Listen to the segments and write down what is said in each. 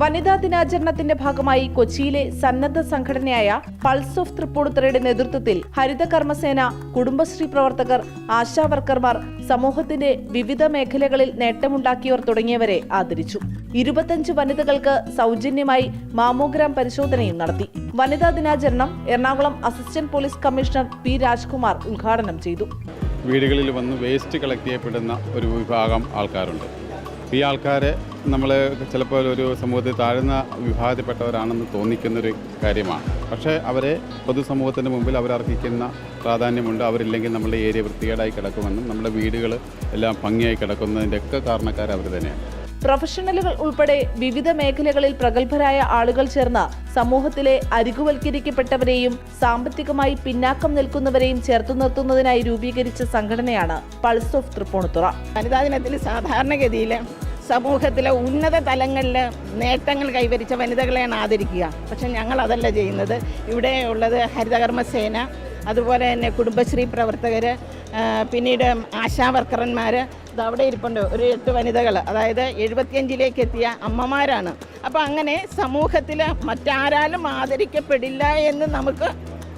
വനിതാ ദിനാചരണത്തിന്റെ ഭാഗമായി കൊച്ചിയിലെ സന്നദ്ധ സംഘടനയായ പൾസ് ഓഫ് തൃപ്പൂണിത്തുറയുടെ നേതൃത്വത്തിൽ ഹരിത കർമ്മസേന, കുടുംബശ്രീ പ്രവർത്തകർ, ആശാവർക്കർമാർ, സമൂഹത്തിന്റെ വിവിധ മേഖലകളിൽ നേട്ടമുണ്ടാക്കിയവർ തുടങ്ങിയവരെ ആദരിച്ചു. 25 വനിതകൾക്ക് സൗജന്യമായി മാമോഗ്രാം പരിശോധനയും നടത്തി. വനിതാ ദിനാചരണം Ernakulam assistant police commissioner P Rajkumar ഉദ്ഘാടനം ചെയ്തു. വീടുകളിൽ വന്ന് വേസ്റ്റ് കളക്ട് ചെയ്യപ്പെടുന്ന ഒരു വിഭാഗം ആൾക്കാരുണ്ട്. ഈ ആൾക്കാരെ നമ്മൾ ചിലപ്പോൾ ഒരു സമൂഹത്തിൽ താഴ്ന്ന വിഭാഗത്തിൽപ്പെട്ടവരാണെന്ന് തോന്നിക്കുന്നൊരു കാര്യമാണ്. പക്ഷേ അവരെ പൊതുസമൂഹത്തിൻ്റെ മുമ്പിൽ അവരർഹിക്കുന്ന പ്രാധാന്യമുണ്ട്. അവരില്ലെങ്കിൽ നമ്മളുടെ ഏരിയ വൃത്തികേടായി കിടക്കുമെന്നും നമ്മുടെ വീടുകൾ എല്ലാം ഭംഗിയായി കിടക്കുന്നതിൻ്റെയൊക്കെ കാരണക്കാർ അവർ തന്നെയാണ്. പ്രൊഫഷണലുകൾ ഉൾപ്പെടെ വിവിധ മേഖലകളിൽ പ്രഗത്ഭരായ ആളുകൾ ചേർന്ന് സമൂഹത്തിലെ അരികുവൽക്കരിക്കപ്പെട്ടവരെയും സാമ്പത്തികമായി പിന്നാക്കം നിൽക്കുന്നവരെയും ചേർത്തു നിർത്തുന്നതിനായി രൂപീകരിച്ച സംഘടനയാണ് പൾസ് ഓഫ് തൃപ്പൂണിത്തുറ. വനിതാ ദിനത്തിൽ സാധാരണഗതിയിൽ സമൂഹത്തിലെ ഉന്നത തലങ്ങളിൽ നേട്ടങ്ങൾ കൈവരിച്ച വനിതകളെയാണ് ആദരിക്കുക. പക്ഷെ ഞങ്ങൾ അതല്ല ചെയ്യുന്നത്. ഇവിടെ ഉള്ളത് ഹരിതകർമ്മസേന, അതുപോലെ തന്നെ കുടുംബശ്രീ പ്രവർത്തകർ, പിന്നീട് ആശാവർക്കർമാർ, അവിടെ ഇരിപ്പുണ്ട് ഒരു 8 വനിതകൾ, അതായത് 75ലേക്ക് എത്തിയ അമ്മമാരാണ്. അപ്പോൾ അങ്ങനെ സമൂഹത്തിൽ മറ്റാരാലും ആദരിക്കപ്പെടില്ല എന്ന് നമുക്ക്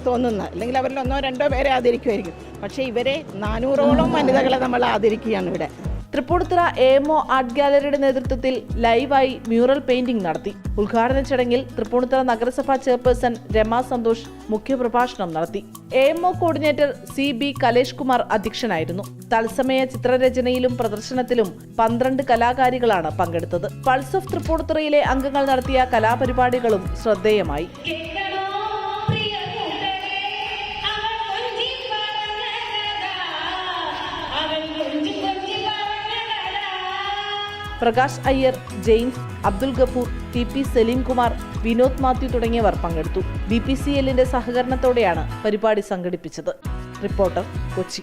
തോന്നുന്നു. അല്ലെങ്കിൽ അവരിൽ 1-2 പേരെ ആദരിക്കുമായിരിക്കും. പക്ഷേ ഇവരെ 400ഓളം വനിതകളെ നമ്മൾ ആദരിക്കുകയാണ് ഇവിടെ. തൃപ്പൂണിത്തുറ AMO ആർട്ട് ഗാലറിയുടെ നേതൃത്വത്തിൽ ലൈവായി മ്യൂറൽ പെയിന്റിംഗ് നടത്തി. ഉദ്ഘാടന ചടങ്ങിൽ തൃപ്പൂണിത്തുറ നഗരസഭാ ചെയർപേഴ്സൺ രമ സന്തോഷ് മുഖ്യപ്രഭാഷണം നടത്തി. AMO coordinator CB Kalesh Kumar അധ്യക്ഷനായിരുന്നു. തത്സമയ ചിത്രരചനയിലും പ്രദർശനത്തിലും 12 കലാകാരികളാണ് പങ്കെടുത്തത്. പൾസ് ഓഫ് തൃപ്പൂണിത്തുറയിലെ അംഗങ്ങൾ നടത്തിയ കലാപരിപാടികളും ശ്രദ്ധേയമായി. പ്രകാശ് അയ്യർ, ജെയിംസ്, അബ്ദുൽ ഗഫൂർ, TP സലീം കുമാർ, വിനോദ് മാത്യു തുടങ്ങിയവർ പങ്കെടുത്തു. BPCLന്റെ സഹകരണത്തോടെയാണ് പരിപാടി സംഘടിപ്പിച്ചത്. റിപ്പോർട്ടർ, കൊച്ചി.